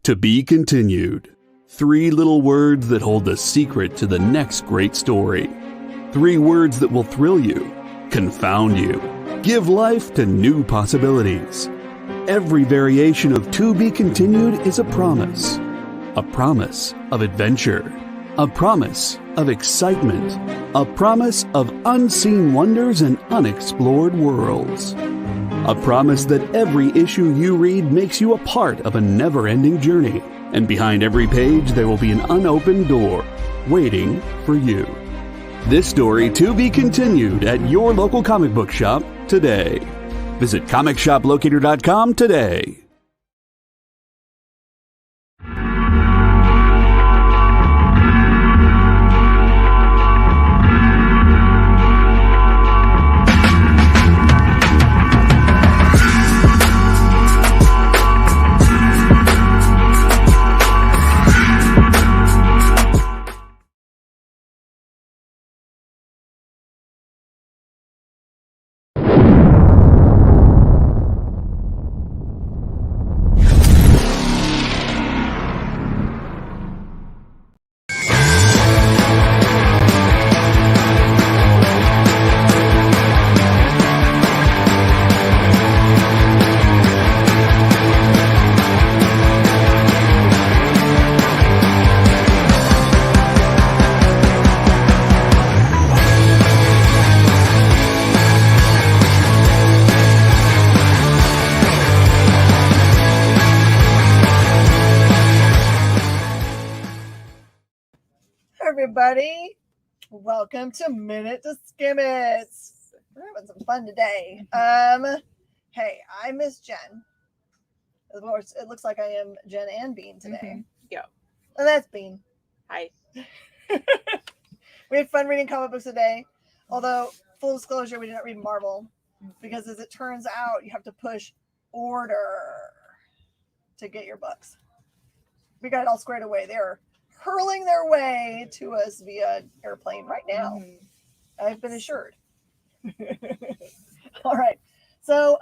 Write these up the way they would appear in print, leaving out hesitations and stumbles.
To be continued. 3 little words that hold the secret to the next great story. 3 words that will thrill you, confound you, give life to new possibilities. Every variation of To Be Continued is a promise of adventure, a promise of excitement, a promise of unseen wonders and unexplored worlds. A promise that every issue you read makes you a part of a never-ending journey, and behind every page there will be an unopened door waiting for you. This story to be continued at your local comic book shop today. Visit comicshoplocator.com today. Everybody, welcome to Minute to Skim It. We're having some fun today. Hey, I miss Jen. Of course, it looks like I am Jen and Bean today. Yeah. And that's Bean. Hi. We had fun reading comic books today. Although, full disclosure, we did not read Marvel. Because as it turns out, you have to push order to get your books. We got it all squared away. They're hurling their way to us via airplane right now. I've been assured. All right. So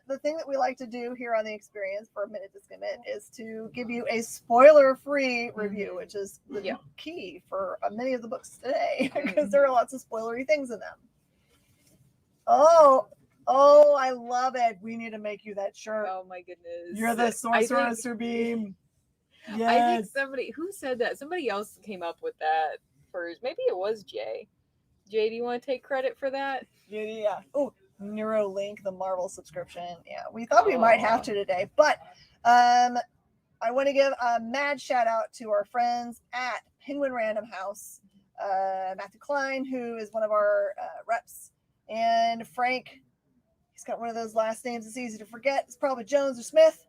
the thing that we like to do here on the experience for a Minute to Skim It is to give you a spoiler-free review, which is the key for many of the books today, because there are lots of spoilery things in them. Oh, I love it. We need to make you that shirt. Oh my goodness. You're the sorcerer Beam. Yes. I think who said that? Somebody else came up with that first. Maybe it was Jay. Jay, do you want to take credit for that? Yeah. Oh, Neuralink, the Marvel subscription. Yeah, we thought we might have to today, but I want to give a mad shout out to our friends at Penguin Random House, Matthew Klein, who is one of our reps, and Frank. He's got one of those last names that's easy to forget. It's probably Jones or Smith.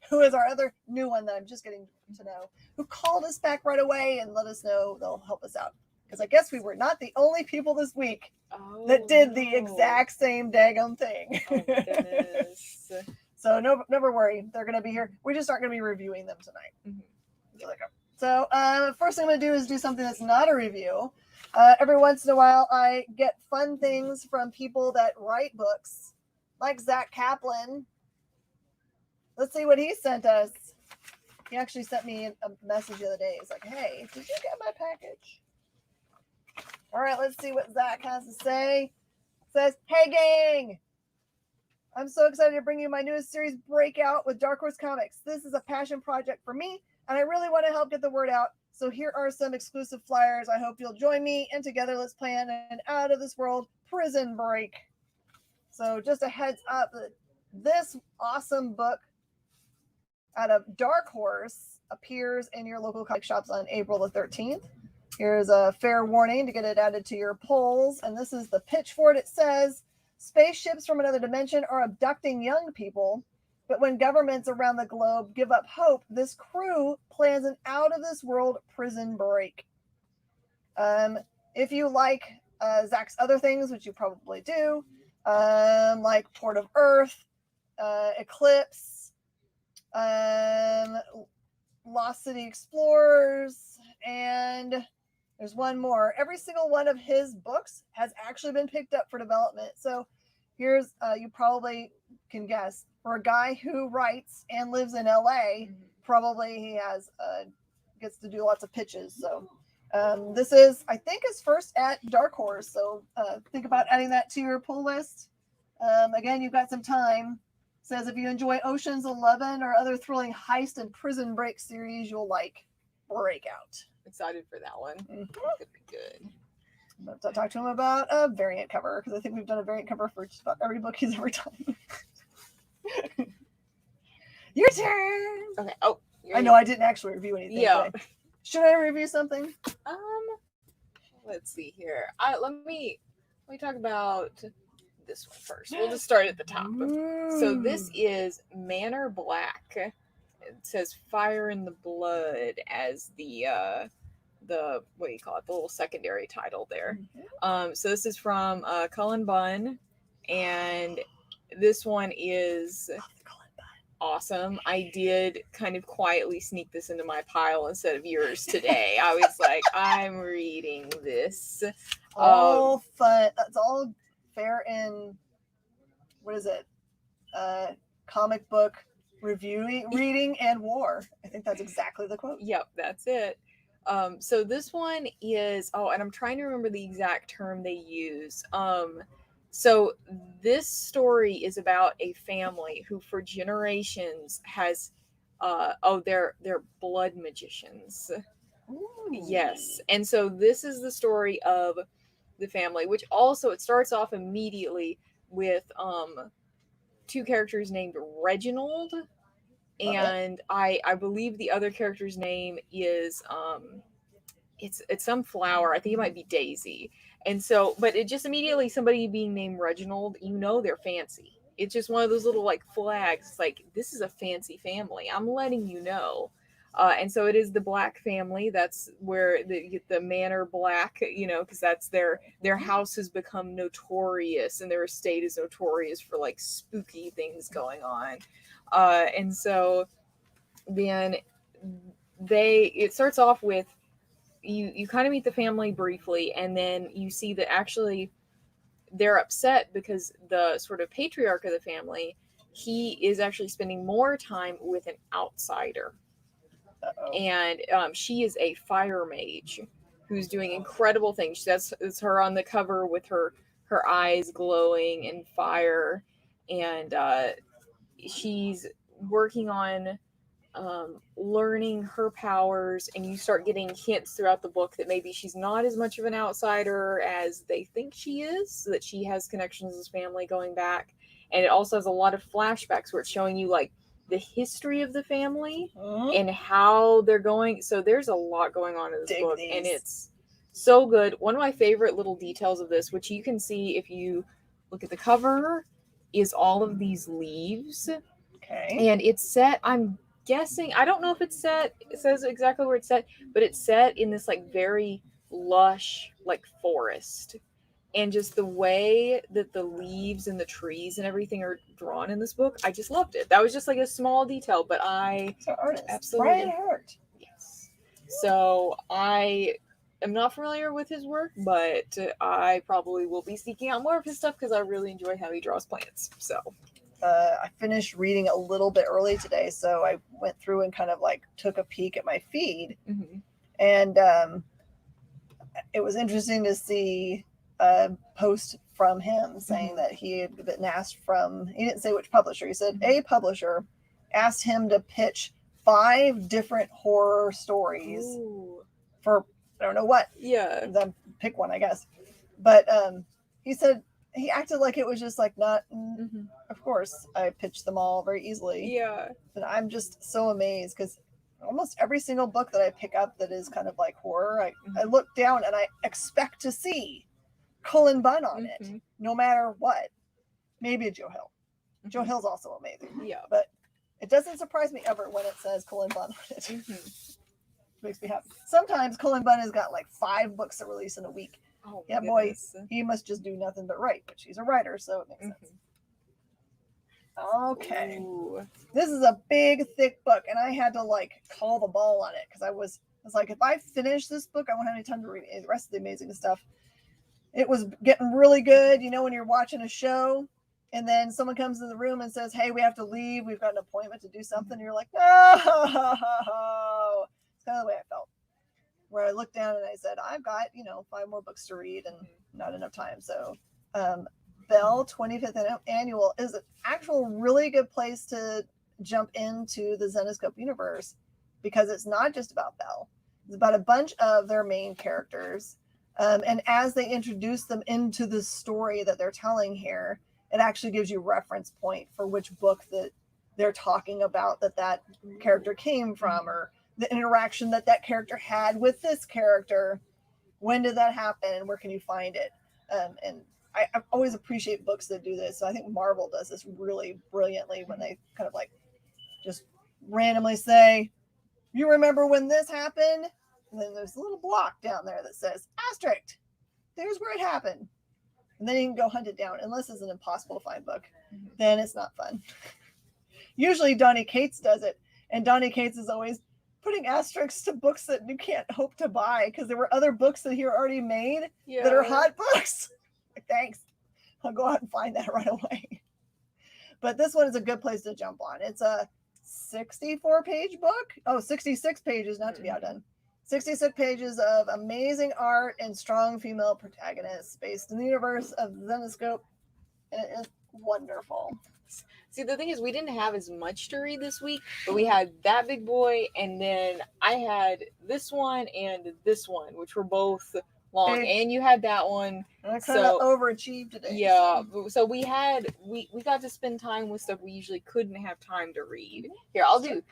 Who is our other new one that I'm just getting to know, who called us back right away and let us know they'll help us out. Because I guess we were not the only people this week that did the exact same daggum thing. Oh, my goodness. So never worry. They're going to be here. We just aren't going to be reviewing them tonight. So first thing I'm going to do is do something that's not a review. Every once in a while, I get fun things from people that write books, like Zach Kaplan. Let's see what he sent us. He actually sent me a message the other day. He's like, hey, did you get my package? All right, let's see what Zach has to say. It says, hey, gang. I'm so excited to bring you my newest series, Breakout, with Dark Horse Comics. This is a passion project for me, and I really want to help get the word out. So here are some exclusive flyers. I hope you'll join me, and together let's plan an out-of-this-world prison break. So just a heads up, this awesome book out of Dark Horse appears in your local comic shops on April the 13th. Here's a fair warning to get it added to your polls. And this is the pitch for it. It says, spaceships from another dimension are abducting young people, but when governments around the globe give up hope, this crew plans an out-of-this-world prison break. If you like Zach's other things, which you probably do, like Port of Earth, Eclipse, Lost City Explorers, and there's one more. Every single one of his books has actually been picked up for development. So here's, you probably can guess, for a guy who writes and lives in LA, probably he has gets to do lots of pitches. So this is, I think, his first at Dark Horse. So think about adding that to your pull list. Again, you've got some time. Says if you enjoy Ocean's 11 or other thrilling heist and prison break series, you'll like Breakout. Excited for that one. Mhm. Could be good. I'll talk to him about a variant cover because I think we've done a variant cover for just about every book he's ever done. Your turn. Okay. Oh, I know I didn't actually review anything. Yeah. Should I review something? Let's see here. Let me talk about this one first. We'll just start at the top. So this is Manor Black. It says Fire in the Blood as the what do you call it? The little secondary title there. So this is from Cullen Bunn, and this one is awesome. I did kind of quietly sneak this into my pile instead of yours today. I was like, I'm reading this. All fun. That's all fair in, what is it? Comic book reading and war. I think that's exactly the quote. Yep, that's it. So this one is, and I'm trying to remember the exact term they use. So this story is about a family who for generations has, they're blood magicians. Ooh. Yes. And so this is the story of the family, which also, it starts off immediately with, two characters named Reginald. And I believe the other character's name is, it's some flower. I think it might be Daisy. And so, but it just immediately, somebody being named Reginald, they're fancy. It's just one of those little like flags. It's like, this is a fancy family. I'm letting you know. And so it is the Black family. That's where the Manor Black, because that's their house has become notorious, and their estate is notorious for like spooky things going on. And so then it starts off with, you kind of meet the family briefly, and then you see that actually they're upset because the sort of patriarch of the family, he is actually spending more time with an outsider. And she is a fire mage who's doing incredible things. That's her on the cover with her eyes glowing in fire, and she's working on learning her powers, and you start getting hints throughout the book that maybe she's not as much of an outsider as they think she is, so that she has connections with family going back. And it also has a lot of flashbacks where it's showing you like the history of the family and how they're going. So there's a lot going on in this book, and it's so good. One of my favorite little details of this, which you can see if you look at the cover, is all of these leaves. Okay. And it's set, I'm guessing, I don't know if it's set, it says exactly where it's set, but it's set in this like very lush like forest. And just the way that the leaves and the trees and everything are drawn in this book, I just loved it. That was just like a small detail, but absolutely. Brian Hurt. Yes. So I am not familiar with his work, but I probably will be seeking out more of his stuff because I really enjoy how he draws plants. So I finished reading a little bit early today, so I went through and kind of like took a peek at my feed, and it was interesting to see a post from him saying that he had been asked he didn't say which publisher, he said a publisher asked him to pitch 5 different horror stories for I don't know what. Yeah. Then pick one, I guess. But he said he acted like it was just like not. Of course, I pitched them all very easily. Yeah. And I'm just so amazed because almost every single book that I pick up that is kind of like horror, I look down and I expect to see Cullen Bunn on it, no matter what. Maybe Joe Hill. Joe Hill's also amazing. Yeah. But it doesn't surprise me ever when it says Cullen Bunn on it. Makes me happy. Sometimes Cullen Bunn has got like 5 books to release in a week. Oh, yeah, goodness. Boy, he must just do nothing but write, but she's a writer, so it makes sense. Okay. Ooh. This is a big, thick book, and I had to like call the ball on it because I was like, if I finish this book, I won't have any time to read the rest of the amazing stuff. It was getting really good. When you're watching a show And then someone comes in the room and says, hey, we have to leave. We've got an appointment to do something. And you're like, no. It's kind of the way I felt. Where I looked down and I said, I've got, 5 more books to read and not enough time. So Belle 25th Annual is an actual really good place to jump into the Zenescope universe, because it's not just about Belle. It's about a bunch of their main characters. And as they introduce them into the story that they're telling here, it actually gives you reference point for which book that they're talking about that character came from, or the interaction that character had with this character. When did that happen, and where can you find it? And I always appreciate books that do this. So I think Marvel does this really brilliantly when they kind of like just randomly say, you remember when this happened? And then there's a little block down there that says asterisk. There's where it happened. And then you can go hunt it down. Unless it's an impossible to find book, then it's not fun. Usually Donny Cates does it. And Donny Cates is always putting asterisks to books that you can't hope to buy, because there were other books that he already made that are hot books. Thanks. I'll go out and find that right away. But this one is a good place to jump on. It's a 64-page book. Oh, 66 pages, not to be outdone. 66 pages of amazing art and strong female protagonists based in the universe of Zenescope. And it is wonderful. See, the thing is, we didn't have as much to read this week, but we had that big boy, and then I had this one and this one, which were both long, and you had that one. I kind of overachieved today. Yeah, so we got to spend time with stuff we usually couldn't have time to read. Here, I'll do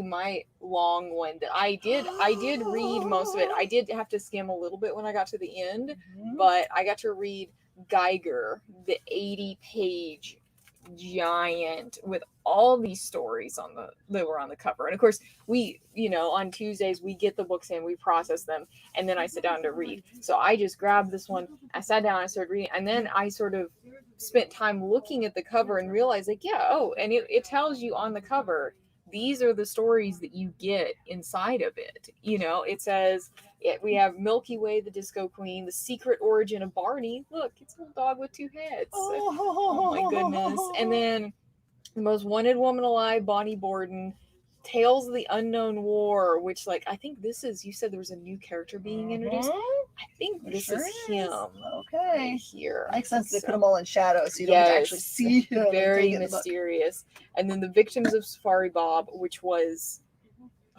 my long one that I did read most of it. I did have to skim a little bit when I got to the end, but I got to read Geiger, the 80-page giant with all these stories that were on the cover. And of course, we, on Tuesdays we get the books in, we process them, and then I sit down to read. So I just grabbed this one, I sat down, I started reading, and then I sort of spent time looking at the cover and realized, like, and it tells you on the cover, these are the stories that you get inside of it. It says we have Milky Way, the Disco Queen, the secret origin of Barney. Look, it's a little dog with 2 heads. Oh my goodness. And then the most wanted woman alive, Bonnie Borden. Tales of the Unknown War, which, like, I think this is, you said there was a new character being introduced. I think this is him. Okay. Right here. Makes sense. They put them all in shadow, so you don't actually see him. Very mysterious. And then the Victims of Safari Bob, which was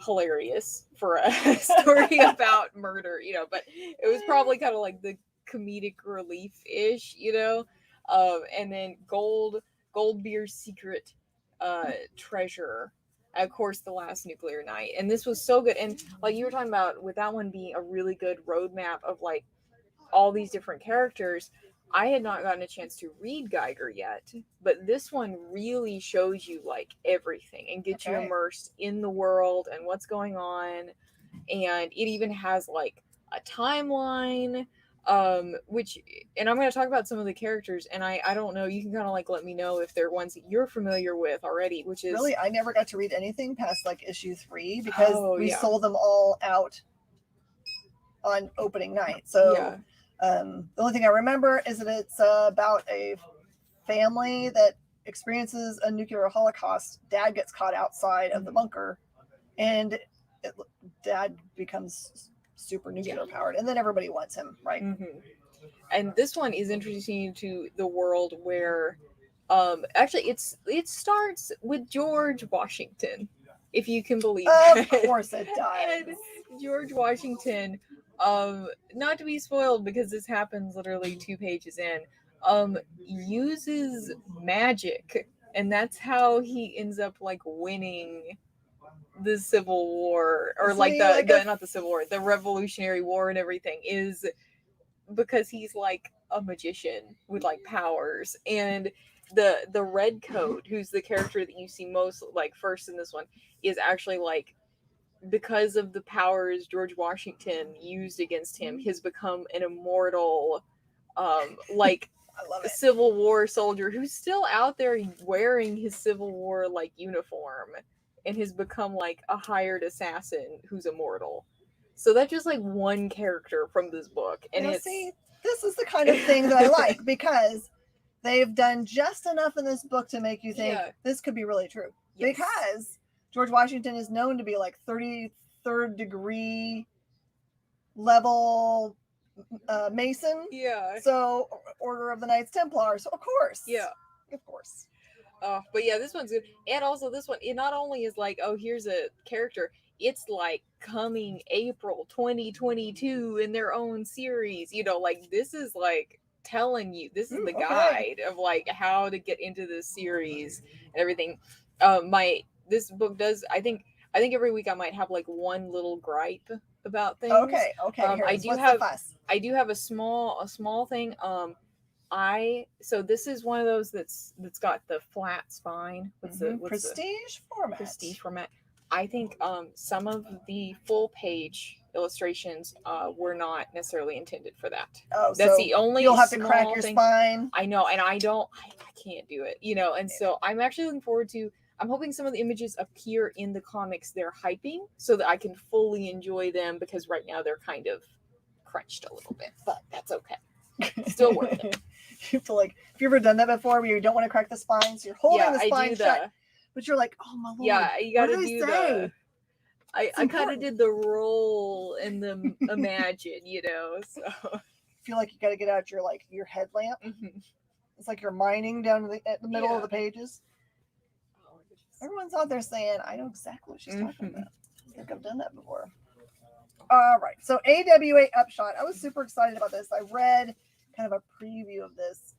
hilarious for a story about murder, but it was probably kind of like the comedic relief-ish, and then Goldbeer's Secret Treasure. Of course, The Last Nuclear Night. And this was so good. And like you were talking about, with that one being a really good roadmap of like all these different characters, I had not gotten a chance to read Geiger yet, but this one really shows you like everything and gets you immersed in the world and what's going on. And it even has like a timeline, which, and I'm going to talk about some of the characters, and I don't know, you can kind of like let me know if they're ones that you're familiar with already, which is really, I never got to read anything past like issue 3 because we sold them all out on opening night. So the only thing I remember is that it's about a family that experiences a nuclear holocaust. Dad gets caught outside of the bunker, and Dad becomes super nuclear powered, and then everybody wants him, right? And this one is introducing you to the world where actually it starts with George Washington, if you can believe it. Of course it does. And George Washington, not to be spoiled because this happens literally 2 pages in, uses magic, and that's how he ends up like winning the Civil War, or not the Civil War, the Revolutionary War and everything, is because he's like a magician with like powers. And the Redcoat, who's the character that you see most like first in this one, is actually like, because of the powers George Washington used against him, has become an immortal like Civil War soldier who's still out there wearing his Civil War like uniform, and has become like a hired assassin who's immortal. So that's just like one character from this book. And this is the kind of thing that I like, because they've done just enough in this book to make you think this could be really true. Yes. Because George Washington is known to be like 33rd degree level Mason. Yeah. So Order of the Knights Templar. So of course. Yeah. Of course. But yeah, this one's good. And also this one, it not only is like, oh, here's a character, it's like coming April 2022 in their own series. You know, like this is like telling you, this is the guide of like how to get into this series and everything. This book does, I think every week I might have like one little gripe about things. Okay. I do have a small thing. So this is one of those that's got the flat spine. What's the prestige format? Prestige format. I think some of the full page illustrations were not necessarily intended for that. Oh, that's so the only. You'll have to crack your spine. I know, and I can't do it. You know, and so I'm actually looking forward to. I'm hoping some of the images appear in the comics they're hyping, so that I can fully enjoy them. Because right now they're kind of crunched a little bit, but that's okay. Still worth it. You have to like. Have you ever done that before, where you don't want to crack the spine, so you're holding the spine shut, but you're like, oh my lord. Yeah, you got to do the. I kind of did the roll and the imagine, you know. So I feel like you got to get out your headlamp. Mm-hmm. It's like you're mining down to the middle of the pages. Everyone's out there saying, I know exactly what she's talking about. I think I've done that before. All right. So AWA Upshot. I was super excited about this. I read kind of a preview of this.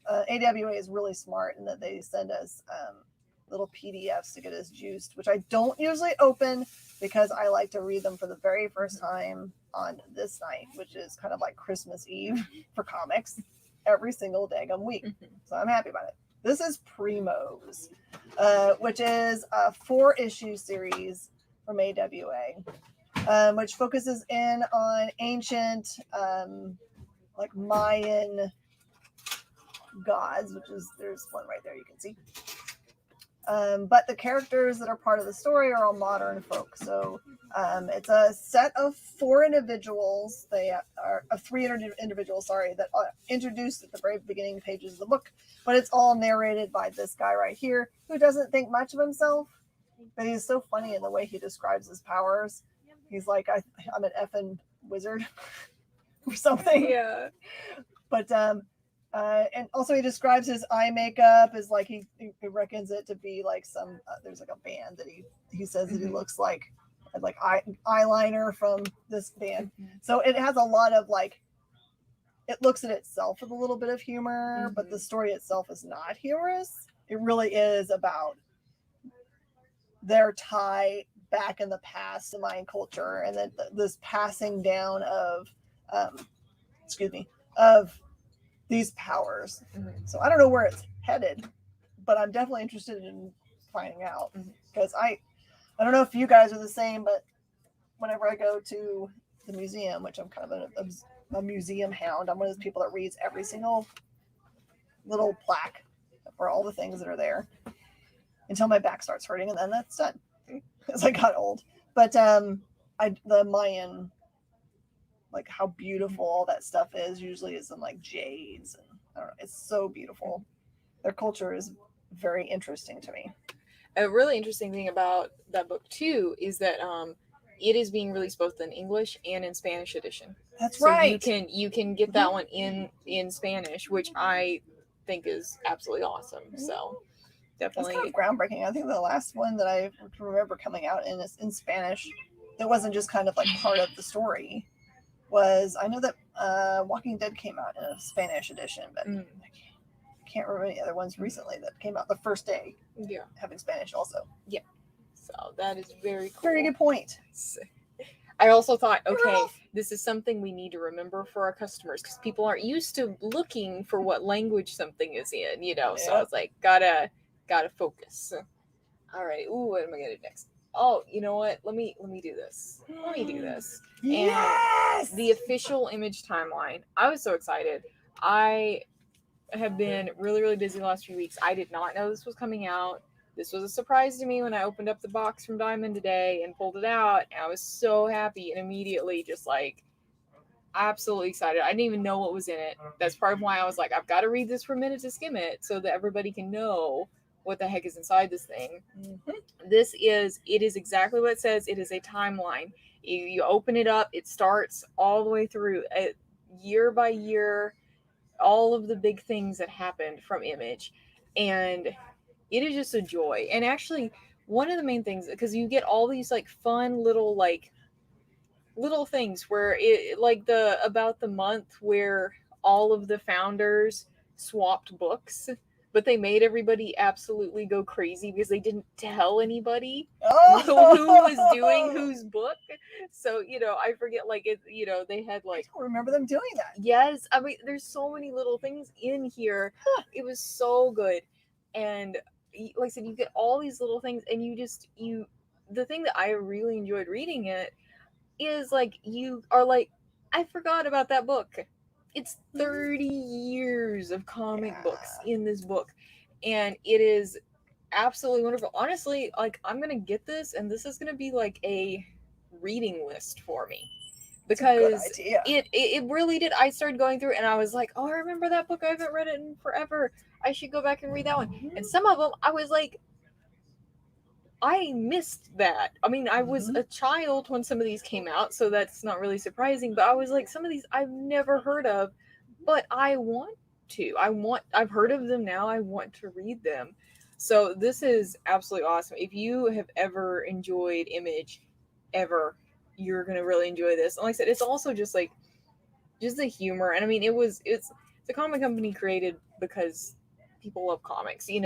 AWA is really smart in that they send us little PDFs to get us juiced, which I don't usually open because I like to read them for the very first time on this night, which is kind of like Christmas Eve for comics every single daggum week. So I'm happy about it. This is Primos, which is a 4-issue series from AWA, which focuses in on ancient, like Mayan gods, there's one right there you can see. But the characters that are part of the story are all modern folk. So it's a set of 4 individuals. They are 3 individuals, that are introduced at the very beginning pages of the book. But it's all narrated by this guy right here, who doesn't think much of himself, but he's so funny in the way he describes his powers. He's like, I'm an effing wizard or something. Yeah. But and also he describes his eye makeup as like he reckons it to be like some there's like a band that he says that he looks like eyeliner from this band. So it has a lot of like, it looks at itself with a little bit of humor, but the story itself is not humorous. It really is about their tie back in the past to Mayan culture, and then this passing down of these powers. So I don't know where it's headed, but I'm definitely interested in finding out, because I don't know if you guys are the same, but whenever I go to the museum, which I'm kind of a museum hound, I'm one of those people that reads every single little plaque for all the things that are there until my back starts hurting, and then that's done as I got old. But the Mayan, like how beautiful all that stuff is, usually is in like jades, and I don't know, it's so beautiful. Their culture is very interesting to me. A really interesting thing about that book too is that it is being released both in English and in Spanish edition. That's right. You can get that one in Spanish, which I think is absolutely awesome. So definitely, it's kind of groundbreaking. I think the last one that I remember coming out in Spanish that wasn't just kind of like part of the story was, I know that Walking Dead came out in a Spanish edition, but I can't remember any other ones recently that came out the first day. Yeah, having Spanish also. Yeah, so that is very cool. Very good point. I also thought, okay, this is something we need to remember for our customers, because people aren't used to looking for what language something is in, you know. So I was like, gotta focus. All right. Ooh, what am I gonna do next? Oh, you know what? Let me do this. Yes! And the official image timeline. I was so excited. I have been really, really busy the last few weeks. I did not know this was coming out. This was a surprise to me when I opened up the box from Diamond today and pulled it out. And I was so happy, and immediately just like absolutely excited. I didn't even know what was in it. That's part of why I was like, I've got to read this for Minute to Skim It so that everybody can know what the heck is inside this thing. Mhm. It is exactly what it says. It is a timeline. You open it up, it starts all the way through, year by year, all of the big things that happened from Image. And it is just a joy. And actually, one of the main things, because you get all these like fun little things where it, like the about the month where all of the founders swapped books, but they made everybody absolutely go crazy because they didn't tell anybody who was doing whose book. So I forget, like, it, they had I like, don't remember them doing that. yes, I mean, there's so many little things in here. It was so good. And like I said, you get all these little things, and the thing that I really enjoyed reading it is like, you are like, I forgot about that book. It's 30 years of comic books in this book, and it is absolutely wonderful. Honestly, like, I'm gonna get this, and this is gonna be like a reading list for me, because it really did. I started going through it, and I was like, oh, I remember that book. I haven't read it in forever. I should go back and read that one. And some of them, I was like, I missed that. I mean, I was a child when some of these came out, so that's not really surprising. But I was like, some of these I've never heard of, but I want to. I've heard of them now. I want to read them. So this is absolutely awesome. If you have ever enjoyed Image, ever, you're gonna really enjoy this. And like I said, it's also just the humor. And I mean, it's a comic company created because people love comics, and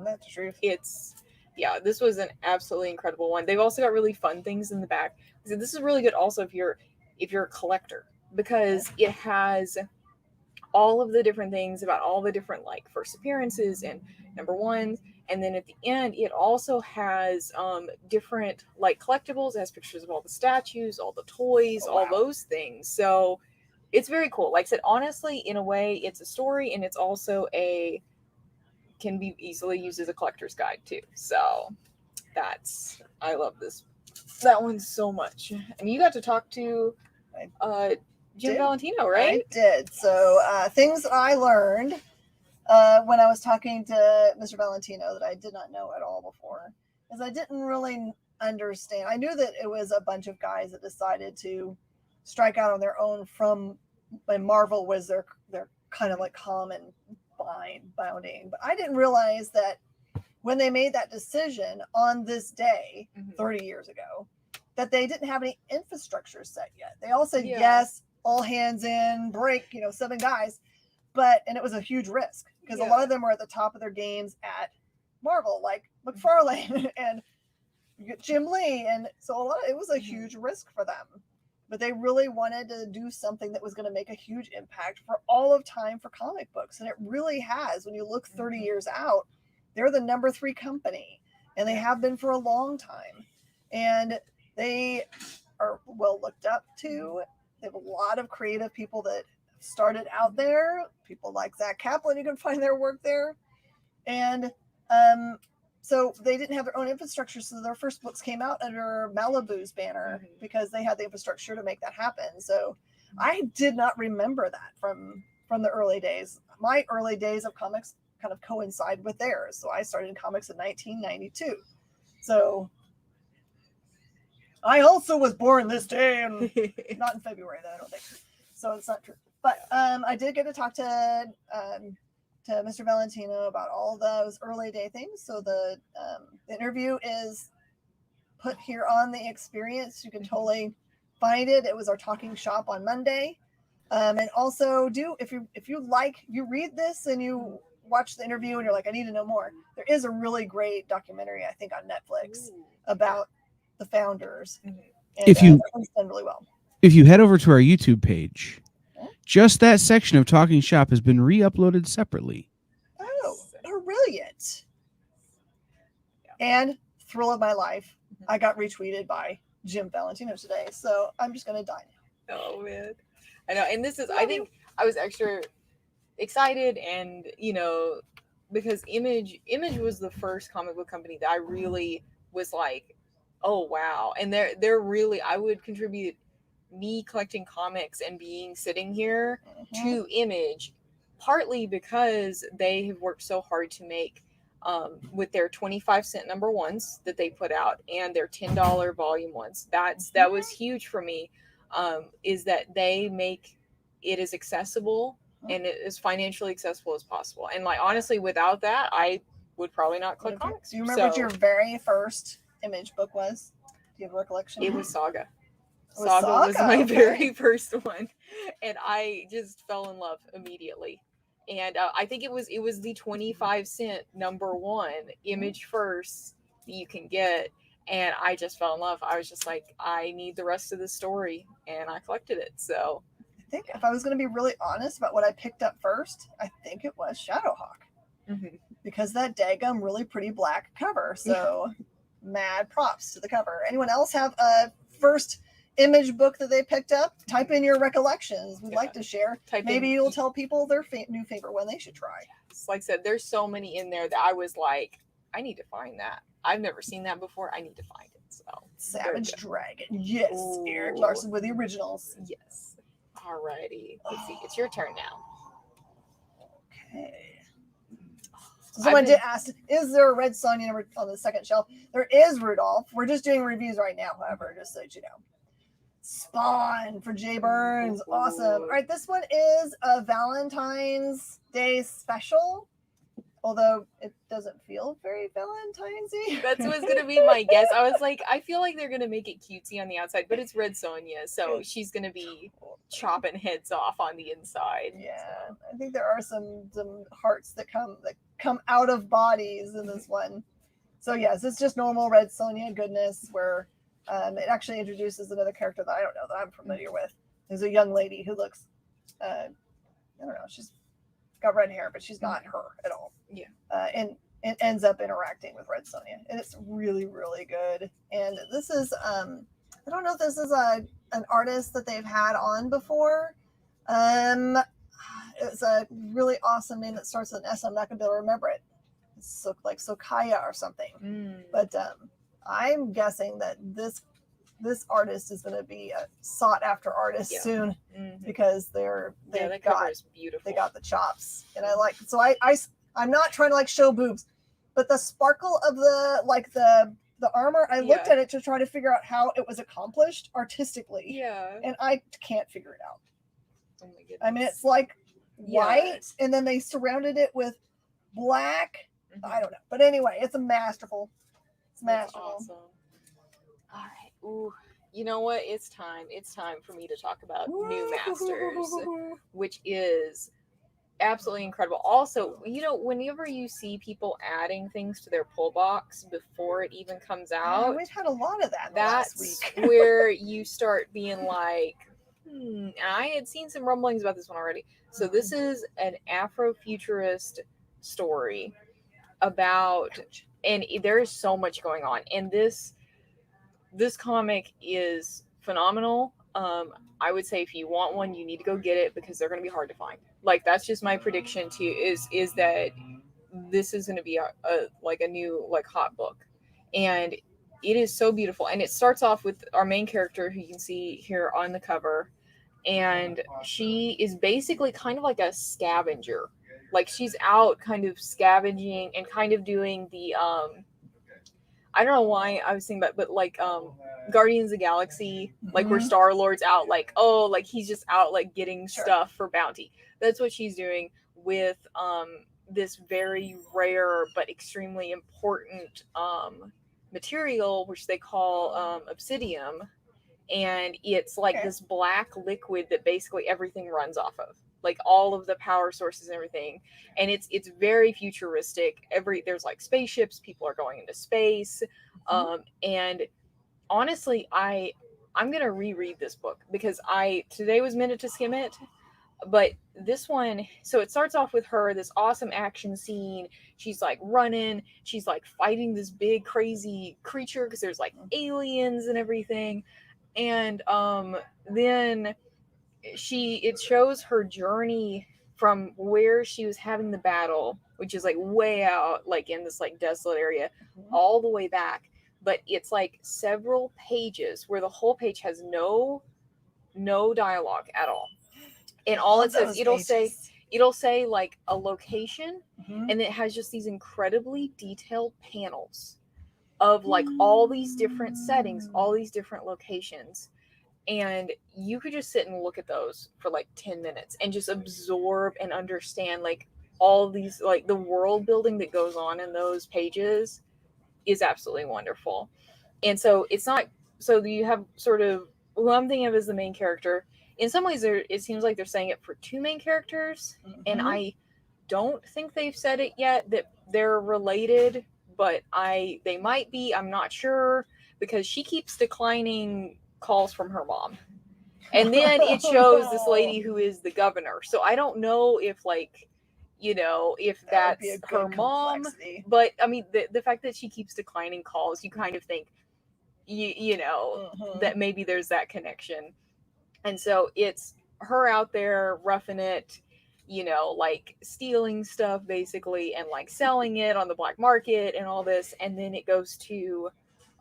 That's the truth. Yeah, this was an absolutely incredible one. They've also got really fun things in the back. So this is really good also if you're a collector, because it has all of the different things about all the different like first appearances and number ones. And then at the end, it also has different like collectibles. It has pictures of all the statues, all the toys, all those things. So it's very cool. Like I said, honestly, in a way, it's a story, and it's also can be easily used as a collector's guide too. So I love that one so much. And you got to talk to Jim Valentino, right? I did. So things that I learned when I was talking to Mr. Valentino that I did not know at all before is I didn't really understand. I knew that it was a bunch of guys that decided to strike out on their own from when Marvel was their kind of like common bounding. But I didn't realize that when they made that decision on this day 30 years ago, that they didn't have any infrastructure set yet. They all said yes, all hands in, break, 7 guys. And it was a huge risk because a lot of them were at the top of their games at Marvel, like McFarlane and Jim Lee. And so it was a huge risk for them. But they really wanted to do something that was going to make a huge impact for all of time for comic books. And it really has. When you look 30 years out, they're the number 3 company, and they have been for a long time. And they are well looked up to. They have a lot of creative people that started out there. People like Zach Kaplan, you can find their work there. And so they didn't have their own infrastructure, so their first books came out under Malibu's banner because they had the infrastructure to make that happen. So I did not remember that from the early days. My early days of comics kind of coincide with theirs. So I started in comics in 1992. So I also was born this day, and not in February, though, I don't think. So it's not true. But I did get to talk to Mr. Valentino about all those early day things. So the interview is put here on the experience. You can totally find it. It was our talking shop on Monday. And also if you read this and you watch the interview and you're like, I need to know more. There is a really great documentary, I think, on Netflix about the founders. And If you it's done really well. If you head over to our YouTube page, just that section of Talking Shop has been re-uploaded separately. Oh, brilliant. And thrill of my life, I got retweeted by Jim Valentino today. So I'm just going to die now. Oh, man. I know. And this is, I think I was extra excited, and, because Image was the first comic book company that I really was like, oh, wow. And they're really, I would contribute me collecting comics and being sitting here Mhm. to Image, partly because they have worked so hard to make with their 25-cent number ones that they put out and their $10 volume ones. That was huge for me, is that they make it as accessible and as financially accessible as possible. And like, honestly, without that, I would probably not collect comics. Do you remember what your very first Image book was? Do you have a recollection? It was Saga. was Saga was Saga, my okay. very first one, and I just fell in love immediately. And I think it was the 25-cent number one Image first that you can get, and I just fell in love. I was just like, I need the rest of the story, and I collected it. So I think if I was going to be really honest about what I picked up first, I think it was Shadowhawk. Mhm. Because that daggum really pretty black cover. So mad props to the cover. Anyone else have a first Image book that they picked up? Type in your recollections. We'd like to share. Maybe you'll tell people their new favorite one they should try. Like I said, there's so many in there that I was like, I need to find that. I've never seen that before. I need to find it. So Savage Dragon. Yes. Ooh. Eric Larson with the originals. Yes. Alrighty. Let's see. It's your turn now. Okay. Someone did ask, is there a Red Sonja number on the second shelf? There is, Rudolph. We're just doing reviews right now, however, just so you know. Spawn for Jay Burns. Awesome. All right, this one is a Valentine's Day special, although it doesn't feel very Valentine's-y. That's what's going to be my guess. I was like, I feel like they're going to make it cutesy on the outside, but it's Red Sonja, so she's going to be chopping heads off on the inside. Yeah, so. I think there are some hearts that come out of bodies in this one. So yes, it's just normal Red Sonja goodness where it actually introduces another character that I don't know that I'm familiar with. There's a young lady who looks, I don't know, she's got red hair, but she's not her at all. Yeah. And it ends up interacting with Red Sonja, and it's really, really good. And this is, I don't know if this is an artist that they've had on before. It's a really awesome name that starts with an S. I'm not going to be able to remember it. It's like Sokaya or something. But I'm guessing that this artist is going to be a sought after artist soon because they got the chops, and I like. So I'm not trying to like show boobs, but the sparkle of the armor. I looked at it to try to figure out how it was accomplished artistically. Yeah, and I can't figure it out. Oh my goodness! I mean, it's like white, and then they surrounded it with black. I don't know, but anyway, it's masterful. It's masterful. Awesome. All right. Ooh, you know what? It's time. It's time for me to talk about New Masters, which is absolutely incredible. Also, you know, whenever you see people adding things to their pull box before it even comes out, we've had a lot of that last week. Where you start being like, and I had seen some rumblings about this one already. So this is an Afrofuturist story about, and there is so much going on, and this comic is phenomenal. I would say if you want one, you need to go get it because they're going to be hard to find. Like, that's just my prediction to you, is that this is going to be a new like hot book, and it is so beautiful. And it starts off with our main character, who you can see here on the cover, and she is basically kind of like a scavenger. Like, she's out kind of scavenging and kind of doing the I don't know why I was thinking about, but like Guardians of the Galaxy, like where Star-Lord's out, like, oh, like he's just out like getting stuff for bounty. That's what she's doing with this very rare but extremely important material, which they call obsidian, and it's like this black liquid that basically everything runs off of. Like all of the power sources and everything, and it's very futuristic. There's like spaceships, people are going into space, and honestly, I'm gonna reread this book because today was Minute to Skim It, but this one, so it starts off with her, this awesome action scene. She's like running, she's like fighting this big crazy creature because there's like aliens and everything, and then it shows her journey from where she was having the battle, which is like way out, like in this like desolate area, all the way back. But it's like several pages where the whole page has no no dialogue at all. And all it says, it'll say like a location, and it has just these incredibly detailed panels of like all these different settings, all these different locations. And you could just sit and look at those for like 10 minutes and just absorb and understand like all these, like the world building that goes on in those pages is absolutely wonderful. And so it's not, so you have sort of who I'm thinking of as the main character. In some ways, it seems like they're saying it for two main characters, and I don't think they've said it yet that they're related, but they might be. I'm not sure, because she keeps declining calls from her mom, and then it shows this lady who is the governor. So I don't know if like, if that's her mom, but I mean the fact that she keeps declining calls, you kind of think, that maybe there's that connection. And so it's her out there roughing it, like stealing stuff basically, and like selling it on the black market and all this. And then it goes to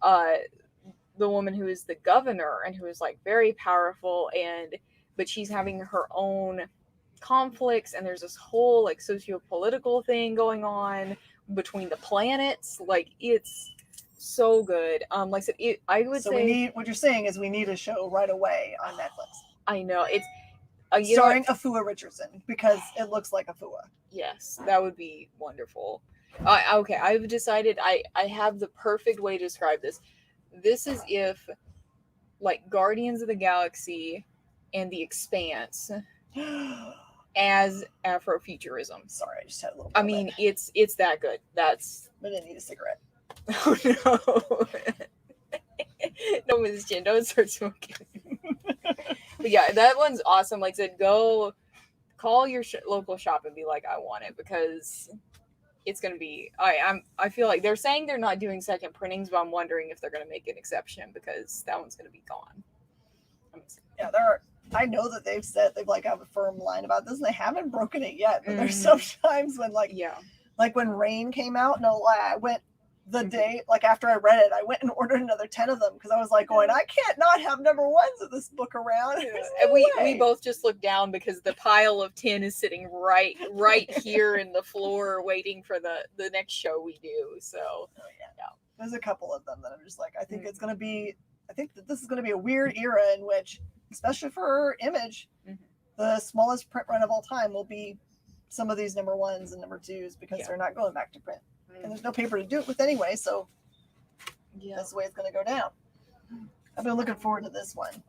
the woman who is the governor and who is like very powerful, but she's having her own conflicts, and there's this whole like socio-political thing going on between the planets. Like it's so good. Like I said, I would say what you're saying is we need a show right away on Netflix. I know it's starring Afua Richardson, because it looks like Afua. Yes, that would be wonderful. Okay, I've decided I have the perfect way to describe this. This is if like Guardians of the Galaxy and The Expanse as Afrofuturism. Sorry, I just had a little. I mean, it's that good. I didn't need a cigarette. Oh no. No, Mrs. Chin, don't start smoking. But yeah, that one's awesome. Like I said, go call your local shop and be like, I want it, because it's going to be, I feel like they're saying they're not doing second printings, but I'm wondering if they're going to make an exception, because that one's going to be gone. Yeah, I know that they've like have a firm line about this, and they haven't broken it yet, but there's sometimes when like when Rain came out, no lie, I went the day, like after I read it, I went and ordered another 10 of them, because I was like going, I can't not have number ones of this book around. And we both just looked down, because the pile of 10 is sitting right here in the floor waiting for the next show we do. So there's a couple of them that I'm just like, I think that this is going to be a weird era in which, especially for Image, the smallest print run of all time will be some of these number ones and number twos, because they're not going back to print. And there's no paper to do it with anyway, so that's the way it's going to go down. I've been looking forward to this one.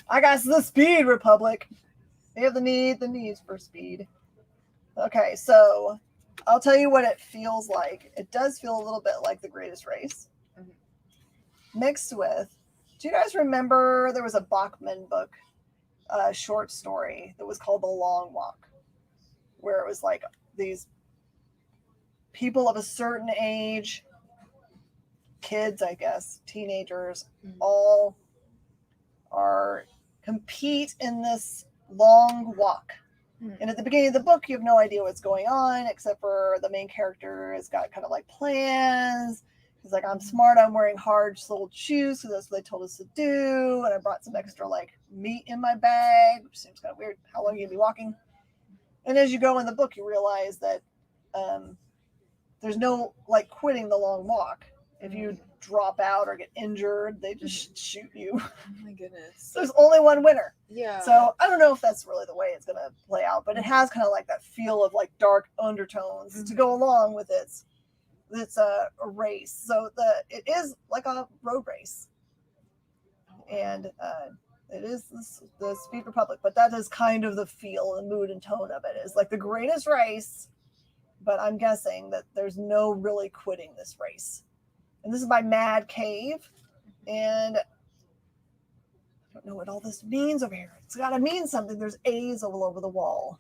I got the Speed Republic. They have the needs for speed. Okay, so I'll tell you what it feels like. It does feel a little bit like The Greatest Race. Mixed with, do you guys remember there was a Bachman book, short story that was called The Long Walk, where it was like these people of a certain age, kids, I guess, teenagers, all compete in this long walk. And at the beginning of the book, you have no idea what's going on, except for the main character has got kind of like plans. He's like, I'm smart, I'm wearing hard-soled shoes, so that's what they told us to do. And I brought some extra like meat in my bag, which seems kind of weird. How long are you gonna be walking? And as you go in the book, you realize that there's no like quitting the long walk. If you drop out or get injured, they just shoot you. Oh my goodness. There's only one winner. Yeah. So I don't know if that's really the way it's going to play out, but it has kind of like that feel of like dark undertones to go along with it. It's a race. So it is like a road race. And it is the Speed Republic, but that is kind of the feel and mood and tone of it. Is like the greatest race, but I'm guessing that there's no really quitting this race. And this is by Mad Cave. And I don't know what all this means over here. It's got to mean something. There's A's all over the wall.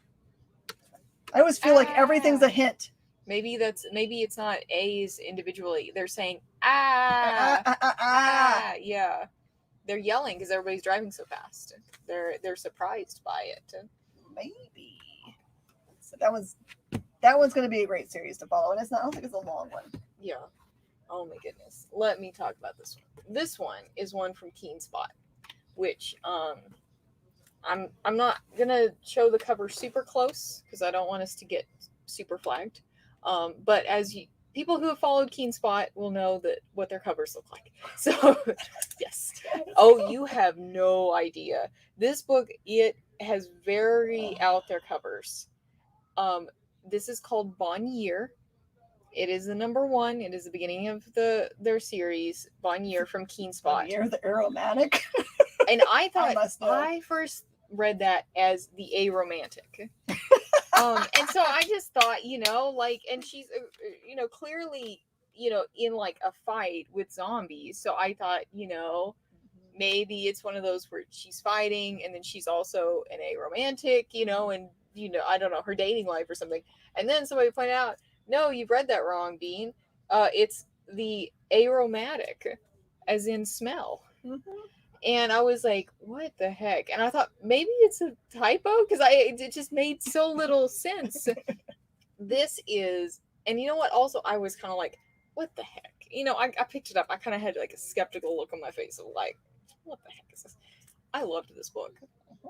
I always feel like everything's a hint. Maybe it's not A's individually. They're saying, yeah. They're yelling because everybody's driving so fast. They're surprised by it. Maybe. So that one's going to be a great series to follow, and I don't think it's a long one. Yeah. Oh my goodness. Let me talk about this one. This one is one from Teen Spot, which I'm not gonna show the cover super close because I don't want us to get super flagged. But as people who have followed Keen Spot will know that what their covers look like. So yes. Oh, you have no idea. This book, it has very out there covers. This is called Bonyeer. It is the number one. It is the beginning of their series, Bonyeer from Keen Spot. Bonyeer the aromatic. And I thought I first read that as the aromantic. And so I just thought, like, and she's, clearly, in like a fight with zombies. So I thought, maybe it's one of those where she's fighting and then she's also an aromantic, and, I don't know, her dating life or something. And then somebody pointed out, no, you've read that wrong, Bean. It's the aromatic, as in smell. Mm-hmm. And I was like, what the heck? And I thought maybe it's a typo because it just made so little sense. This is, and you know what? Also, I was kind of like, what the heck? I picked it up. I kind of had like a skeptical look on my face of like, what the heck is this? I loved this book.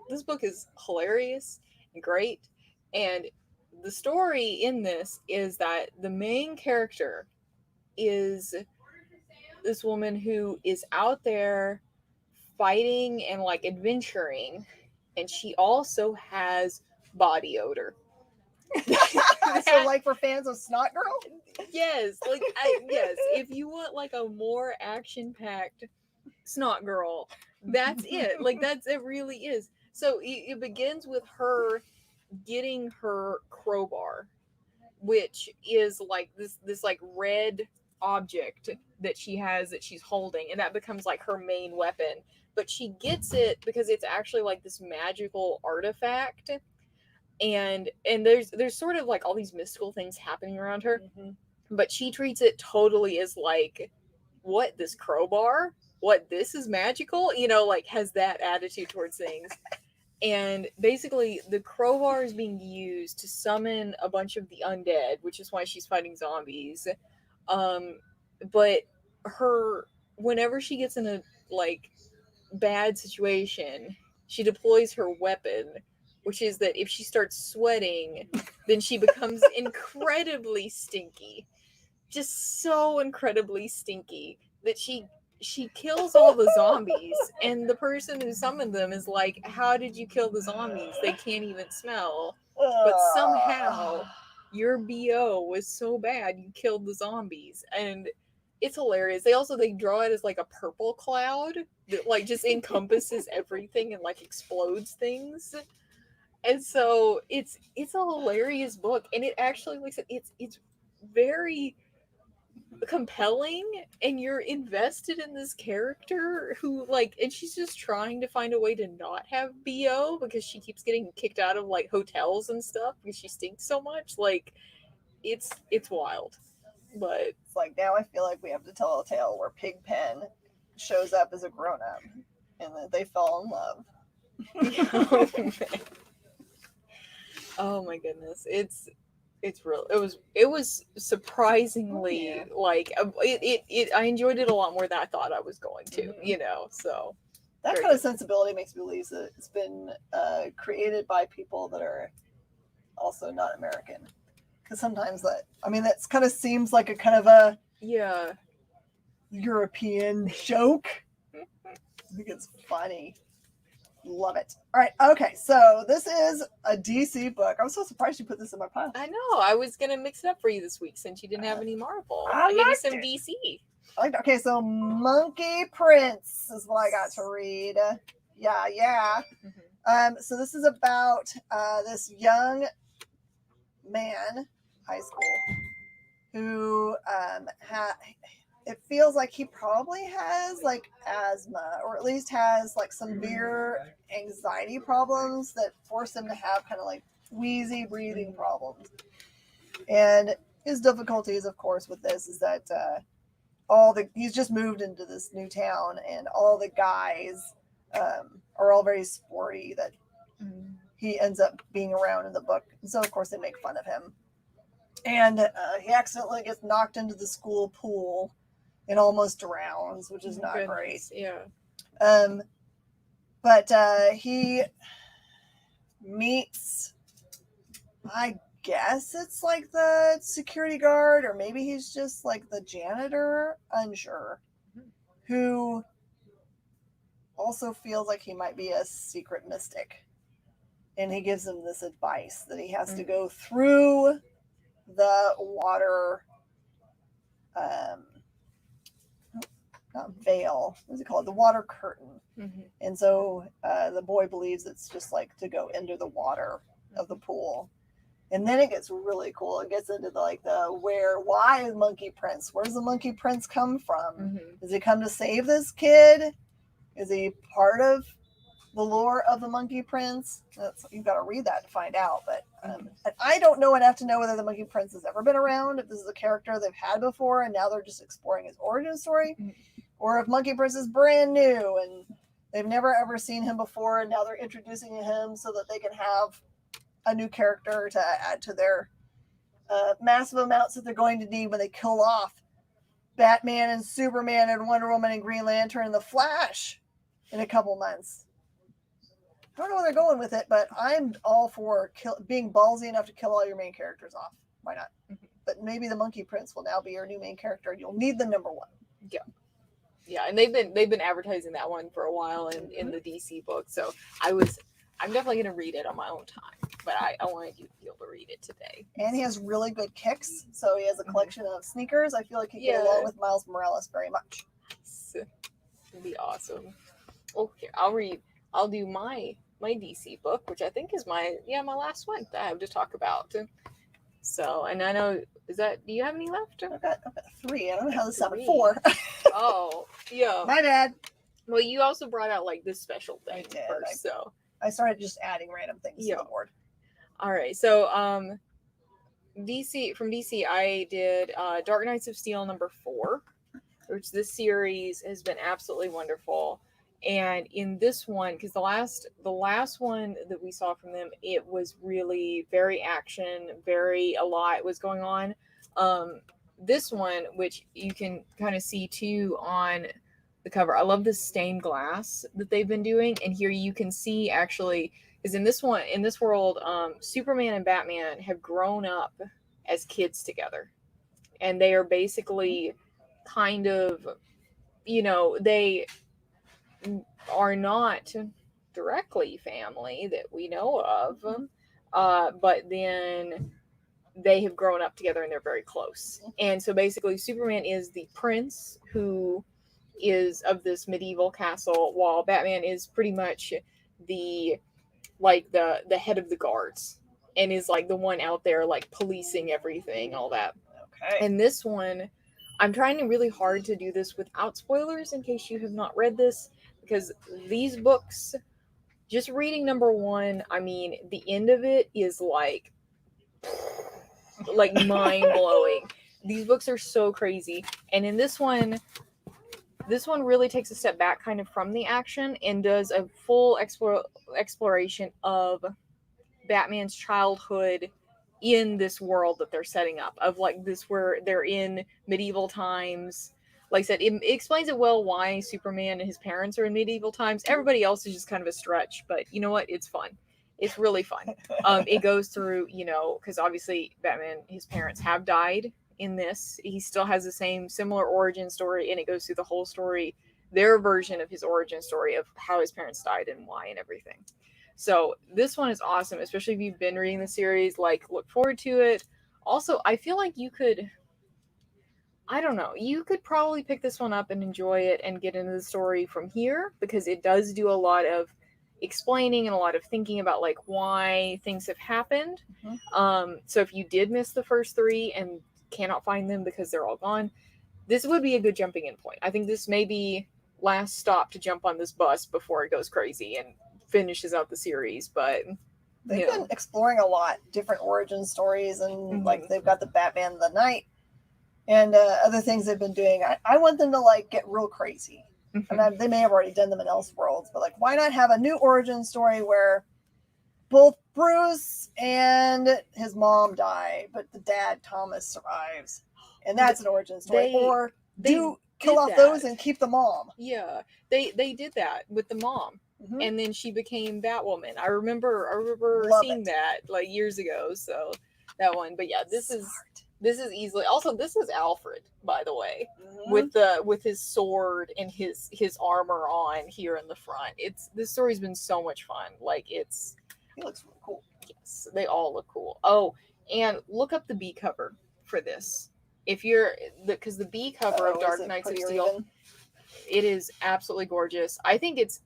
This book is hilarious and great. And the story in this is that the main character is this woman who is out there fighting and like adventuring, and she also has body odor. So like for fans of Snot Girl? Yes, like yes, if you want like a more action-packed Snot Girl, that's it. Like it really is. So it begins with her getting her crowbar, which is like this like red object that she has that she's holding, and that becomes like her main weapon. But she gets it because it's actually like this magical artifact, and there's sort of like all these mystical things happening around her. Mm-hmm. But she treats it totally as like, what, this crowbar? What, this is magical? Like has that attitude towards things. And basically the crowbar is being used to summon a bunch of the undead, which is why she's fighting zombies. But whenever she gets in a like bad situation, she deploys her weapon, which is that if she starts sweating, then she becomes incredibly stinky. Just so incredibly stinky that she kills all the zombies, and the person who summoned them is like, how did you kill the zombies? They can't even smell. But somehow your BO was so bad you killed the zombies. And it's hilarious. They draw it as like a purple cloud that like just encompasses everything and like explodes things. And so it's a hilarious book, and it actually looks at it's very compelling, and you're invested in this character who like, and she's just trying to find a way to not have BO because she keeps getting kicked out of like hotels and stuff because she stinks so much. Like it's wild. But it's like now I feel like we have to tell a tale where Pigpen shows up as a grown-up and that they fell in love. Oh my goodness, it's real. It was surprisingly like it. I enjoyed it a lot more than I thought I was going to. So that kind of sensibility makes me believe that it's been created by people that are also not American. Because sometimes that kind of seems like a kind of a European joke. I think it's funny. Love it. All right. Okay. So this is a DC book. I was so surprised you put this in my pile. I know. I was going to mix it up for you this week since you didn't have any Marvel. I gave you some DC. Okay. So Monkey Prince is what I got to read. Yeah. Mm-hmm. So this is about this young man, high school, who it feels like he probably has like asthma, or at least has like severe anxiety problems that force him to have kind of like wheezy breathing problems. And his difficulties, of course, with this is that he's just moved into this new town, and all the guys are all very sporty that he ends up being around in the book. And so, of course, they make fun of him. And he accidentally gets knocked into the school pool and almost drowns, which is not great. Yeah. But he meets, I guess it's like the security guard, or maybe he's just like the janitor, unsure, who also feels like he might be a secret mystic. And he gives him this advice that he has to go through the water, not veil, what's it called? The water curtain. And so the boy believes it's just like to go into the water of the pool. And then it gets really cool. It gets into why Monkey Prince? Where does the Monkey Prince come from? Does he come to save this kid? Is he part of the lore of the Monkey Prince? You've got to read that to find out. But and I don't know enough to know whether the Monkey Prince has ever been around, if this is a character they've had before and now they're just exploring his origin story, or if Monkey Prince is brand new and they've never ever seen him before and now they're introducing him so that they can have a new character to add to their massive amounts that they're going to need when they kill off Batman and Superman and Wonder Woman and Green Lantern and the Flash in a couple months. I don't know where they're going with it, but I'm all for being ballsy enough to kill all your main characters off. Why not? But maybe the Monkey Prince will now be your new main character, and you'll need the number one. Yeah, and they've been advertising that one for a while in the DC book. So I'm definitely gonna read it on my own time, but I wanted you to be able to read it today. And he has really good kicks, so he has a collection of sneakers. I feel like he get along with Miles Morales very much. It'll be awesome. Oh, here I'll do my DC book, which I think is my last one that I have to talk about. So, and I know, do you have any left? I've got 3. I don't know how this happened. 4. Oh, yeah. My bad. Well, you also brought out like this special thing first, so I started just adding random things to the board. All right, so DC, I did Dark Knights of Steel number 4, which this series has been absolutely wonderful. And in this one, because the last one that we saw from them, it was really very action, a lot was going on. This one, which you can kind of see too on the cover, I love this stained glass that they've been doing. And here you can see actually, is in this world, Superman and Batman have grown up as kids together, and they are basically kind of, they are not directly family that we know of, but then they have grown up together and they're very close. And so basically Superman is the prince who is of this medieval castle, while Batman is pretty much the head of the guards and is like the one out there like policing everything, all that. Okay. And this one, I'm trying really hard to do this without spoilers in case you have not read this, because these books, just reading number 1, I mean, the end of it is like mind-blowing. These books are so crazy. And in this one really takes a step back kind of from the action and does a full exploration of Batman's childhood in this world that they're setting up, of like this where they're in medieval times. Like I said, it explains it well why Superman and his parents are in medieval times. Everybody else is just kind of a stretch, but you know what? It's fun. It's really fun. It goes through, because obviously Batman, his parents have died in this. He still has the same similar origin story, and it goes through the whole story, their version of his origin story of how his parents died and why and everything. So this one is awesome, especially if you've been reading the series. Like, look forward to it. Also, I feel like you could probably pick this one up and enjoy it and get into the story from here, because it does do a lot of explaining and a lot of thinking about like why things have happened. So if you did miss the first 3 and cannot find them because they're all gone, this would be a good jumping in point. I think this may be last stop to jump on this bus before it goes crazy and finishes out the series. But they've been exploring a lot, different origin stories, and like they've got the Batman the Night and other things they've been doing. I want them to like get real crazy. And they may have already done them in Elseworlds, but like, why not have a new origin story where both Bruce and his mom die, but the dad Thomas survives, and that's an origin story. Or kill off those and keep the mom. Yeah, they did that with the mom. Mhm. and then she became Batwoman. I remember Love seeing it. that like years ago. So that one, but yeah, this is easily also this is Alfred, by the way, with his sword and his armor on here in the front. This story's been so much fun. Like he looks really cool. yes, they all look cool. Oh, and look up the B cover for this. If you're because the B cover of Dark Knights of Steel, it is absolutely gorgeous. I think if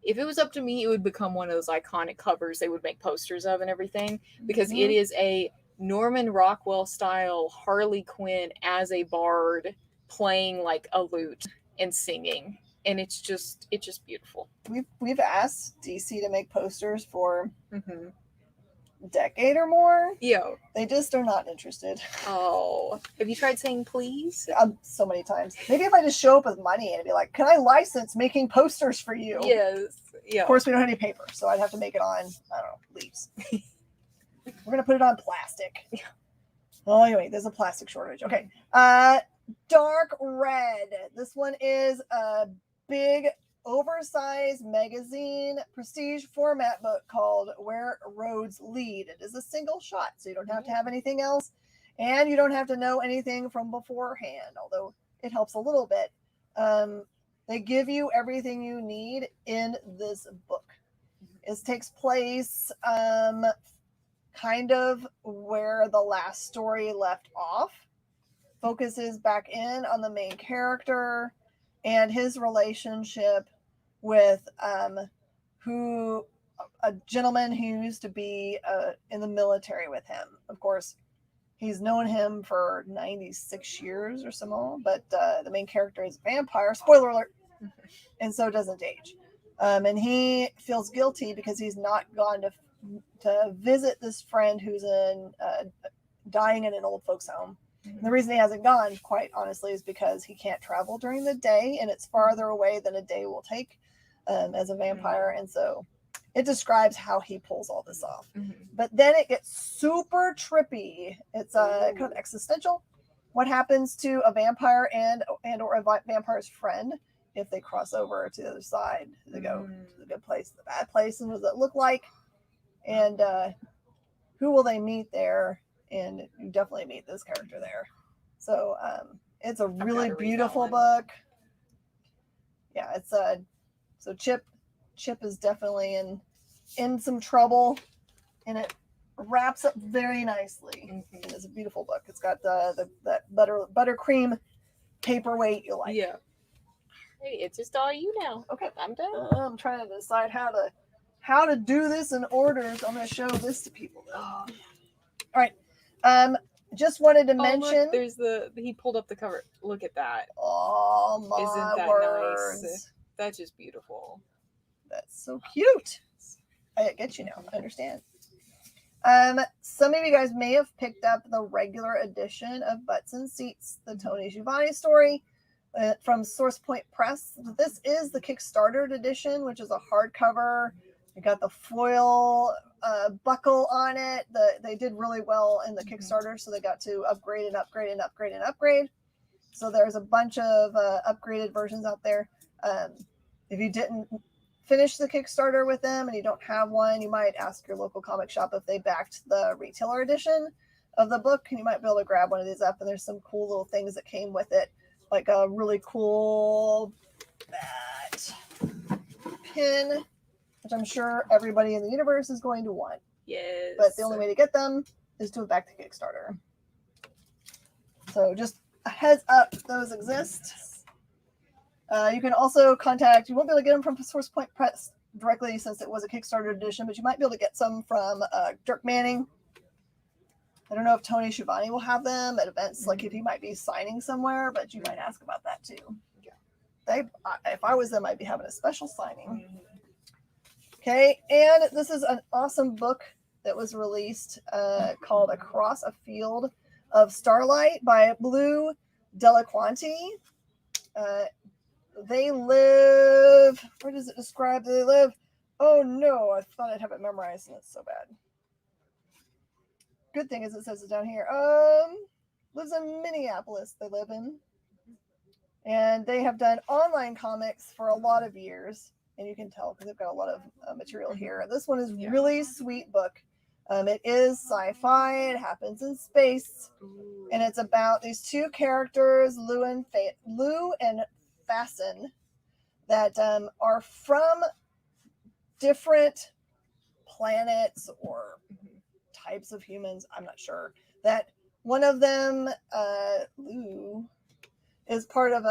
it was up to me, it would become one of those iconic covers they would make posters of and everything, because it is a Norman Rockwell style Harley Quinn as a bard playing like a lute and singing, and it's just beautiful. We've asked DC to make posters for a decade or more. Yeah. They just are not interested. Oh, have you tried saying please? So many times. Maybe if I just show up with money and be like, "Can I license making posters for you?" Yes. Yeah. Of course, we don't have any paper, so I'd have to make it on, I don't know, leaves. We're gonna put it on plastic. Oh, anyway, there's a plastic shortage. Okay. Dark Red. This one is a big, oversized magazine prestige format book called Where Roads Lead. It is a single shot, so you don't have to have anything else, and you don't have to know anything from beforehand, although it helps a little bit. They give you everything you need in this book. It takes place kind of where the last story left off, focuses back in on the main character and his relationship with a gentleman who used to be in the military with him. Of course, he's known him for 96 years or so, but the main character is a vampire. Spoiler alert. And so doesn't age. And he feels guilty because he's not gone to visit this friend who's dying in an old folks home. And the reason he hasn't gone, quite honestly, is because he can't travel during the day, and it's farther away than a day will take as a vampire. And so it describes how he pulls all this off. But then it gets super trippy. It's kind of existential. What happens to a vampire and or a vampire's friend if they cross over to the other side? They go to the good place, the bad place, and what does it look like? And who will they meet there? And you definitely meet this character there. So it's a really beautiful book. Yeah, it's so Chip is definitely in some trouble, and it wraps up very nicely. It's a beautiful book. It's got that buttercream paperweight you like. Yeah. Hey, it's just all you now. Okay, I'm done. I'm trying to decide how to do this in order, so I'm going to show this to people. All right. Just wanted to mention. Look, there's he pulled up the cover. Look at that. Oh my Isn't that words. nice? That's just beautiful. That's so cute. I get you now. I understand. Some of you guys may have picked up the regular edition of Butts and Seats, the Tony Giovanni story from Source Point Press. This is the Kickstarter edition, which is a hardcover. You got the foil buckle on it. They did really well in the Kickstarter, so they got to upgrade and upgrade and upgrade and upgrade. So there's a bunch of upgraded versions out there. If you didn't finish the Kickstarter with them and you don't have one, you might ask your local comic shop if they backed the retailer edition of the book, and you might be able to grab one of these up. And there's some cool little things that came with it, like a really cool bat pin, which I'm sure everybody in the universe is going to want. Yes. But the only way to get them is to back the Kickstarter. So just a heads up, those exist. You can also you won't be able to get them from Source Point Press directly since it was a Kickstarter edition, but you might be able to get some from Dirk Manning. I don't know if Tony Schiavone will have them at events, like if he might be signing somewhere, but you might ask about that too. Yeah. If I was them, I'd be having a special signing. Okay, and this is an awesome book that was released called Across a Field of Starlight by Blue Delaquanti. They live, where does it describe they live? Oh no, I thought I'd have it memorized and it's so bad. Good thing is it says it down here. Lives in Minneapolis, they live in. And they have done online comics for a lot of years. and you can tell because they've got a lot of material here. This one is really sweet book. It is sci-fi. It happens in space, and it's about these two characters, Lou and Fasten, that are from different planets or types of humans. I'm not sure. That one of them, Lou, is part of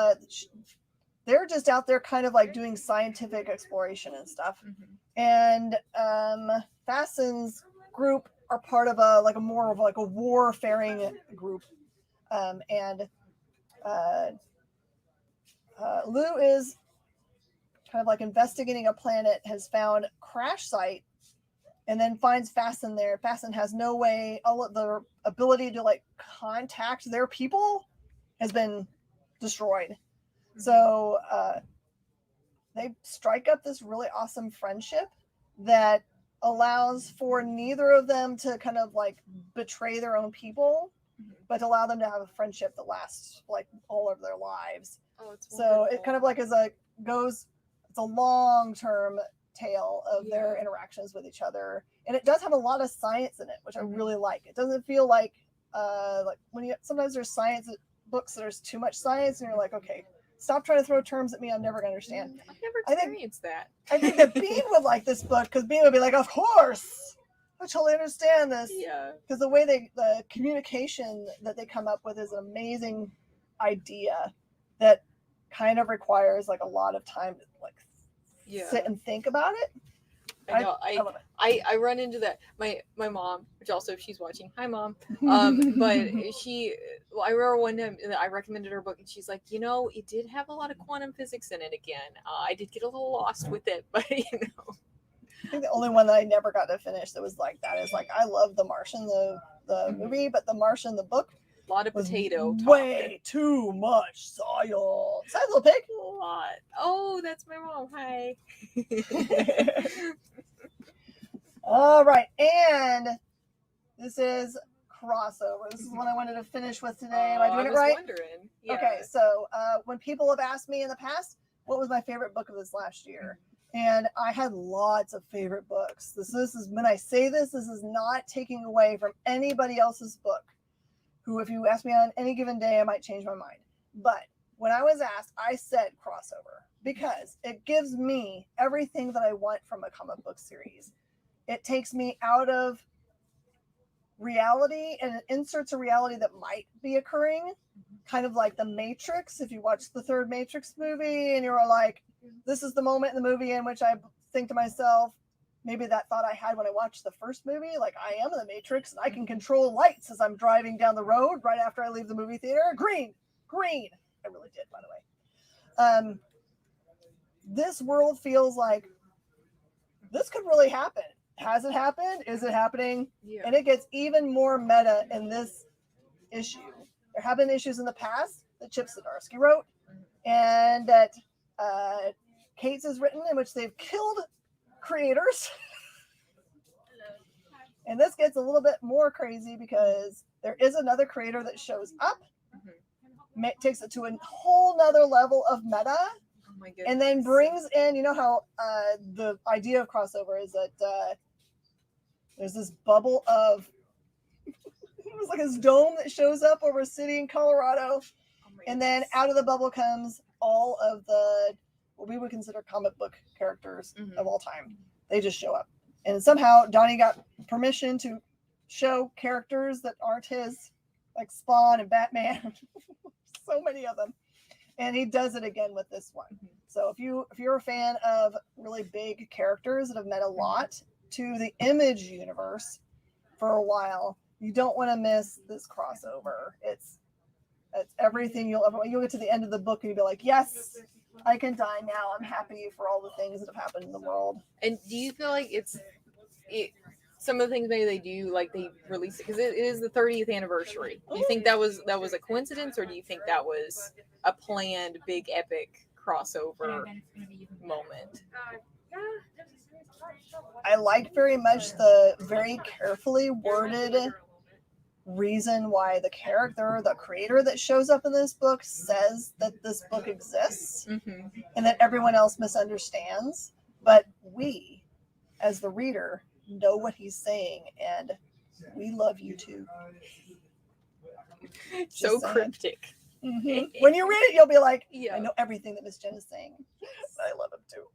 they're just out there kind of like doing scientific exploration and stuff. And Fasten's group are part of a more of like a warfaring group. And Lou is kind of like investigating a planet, has found crash site, and then finds Fasten there. Fasten has no way, all of the ability to like contact their people has been destroyed. So they strike up this really awesome friendship that allows for neither of them to kind of like betray their own people, but allow them to have a friendship that lasts like all of their lives. So it kind of like it's a long-term tale of their interactions with each other, and it does have a lot of science in it, which I really like. It doesn't feel like when sometimes there's science books that there's too much science, and you're like, okay, stop trying to throw terms at me I'm never gonna understand. I've never experienced that. I think that Bean would like this book because Bean would be like, of course, I totally understand this. Yeah. Because the way the communication that they come up with is an amazing idea that kind of requires like a lot of time to like sit and think about it. I know. I love it. I run into that. My mom, which also if she's watching, hi mom. But I remember one time I recommended her book, and she's like, it did have a lot of quantum physics in it again. I did get a little lost with it, but I think the only one that I never got to finish that was like that is like I love The Martian, the movie, but The Martian, the book, a lot of potato talk. Way too much soil. Sad little pig. A lot. Oh, that's my mom. Hi. All right, and this is crossover. This is what I wanted to finish with today. Am I doing it right? Wondering. Yeah. Okay, so when people have asked me in the past, what was my favorite book of this last year? And I had lots of favorite books. This is when I say this is not taking away from anybody else's book, who if you ask me on any given day, I might change my mind. But when I was asked, I said crossover because it gives me everything that I want from a comic book series. It takes me out of reality and it inserts a reality that might be occurring, kind of like The Matrix. If you watch the third Matrix movie and you're like, this is the moment in the movie in which I think to myself, maybe that thought I had when I watched the first movie, like I am in the Matrix and I can control lights as I'm driving down the road right after I leave the movie theater. Green. I really did, by the way. This world feels like this could really happen. Has it happened? Is it happening? Yeah. And it gets even more meta in this issue. There have been issues in the past that Chip Zdarsky wrote and that Cates has written in which they've killed creators. And this gets a little bit more crazy because there is another creator that shows up, takes it to a whole nother level of meta, and then brings in, you know how the idea of crossover is that there's this bubble of, it was like this dome that shows up over a city in Colorado, and then out of the bubble comes all of the, what we would consider comic book characters of all time. They just show up. And somehow Donnie got permission to show characters that aren't his, like Spawn and Batman. So many of them. And he does it again with this one. So if you're a fan of really big characters that have meant a lot to the Image universe for a while, you don't want to miss this crossover. It's everything you'll get to the end of the book and you'll be like, yes, I can die now. I'm happy for all the things that have happened in the world. And do you feel like some of the things maybe they do, like they release it because it is the 30th anniversary? Do you think that was a coincidence, or do you think that was a planned big epic crossover moment? I like very much the very carefully worded reason why the creator that shows up in this book says that this book exists and that everyone else misunderstands. but we, as the reader, know what he's saying, and we love you too. So Just saying. cryptic. When you read it, you'll be like, Yeah. I know everything that Miss Jen is saying. I love him too.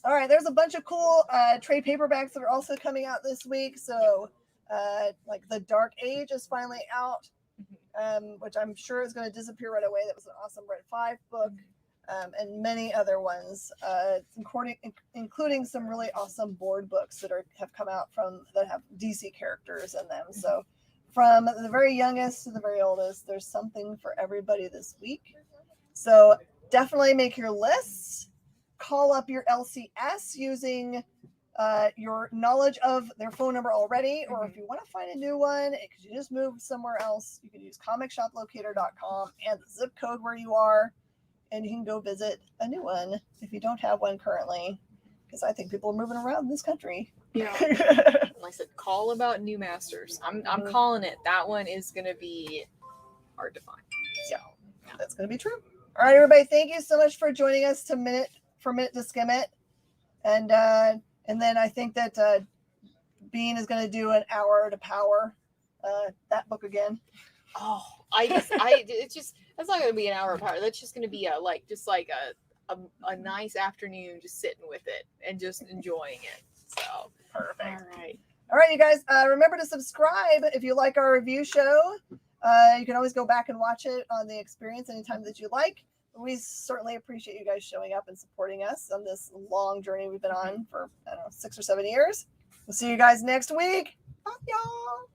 All right, there's a bunch of cool trade paperbacks that are also coming out this week. So, like The Dark Age is finally out, which I'm sure is going to disappear right away. That was an awesome Red 5 book, and many other ones, including some really awesome board books that have come out that have DC characters in them. So, from the very youngest to the very oldest, there's something for everybody this week. So definitely make your lists. Call up your LCS using your knowledge of their phone number already, or if you want to find a new one because you just moved somewhere else, you can use comicshoplocator.com and the zip code where you are, and you can go visit a new one if you don't have one currently, because I think people are moving around this country. Yeah. Like I said, call about new masters. I'm calling it. That one is going to be hard to find. Yeah, that's going to be true. All right, everybody. Thank you so much for joining us Minute to Skim It. And then I think that Bean is going to do an hour to power that book again. Oh, it's just, that's not going to be an hour of power. That's just going to be a nice afternoon just sitting with it and just enjoying it. So perfect. All right, you guys. Remember to subscribe if you like our review show. You can always go back and watch it on the Experience anytime that you like. We certainly appreciate you guys showing up and supporting us on this long journey we've been on for 6 or 7 years. We'll see you guys next week. Bye, y'all.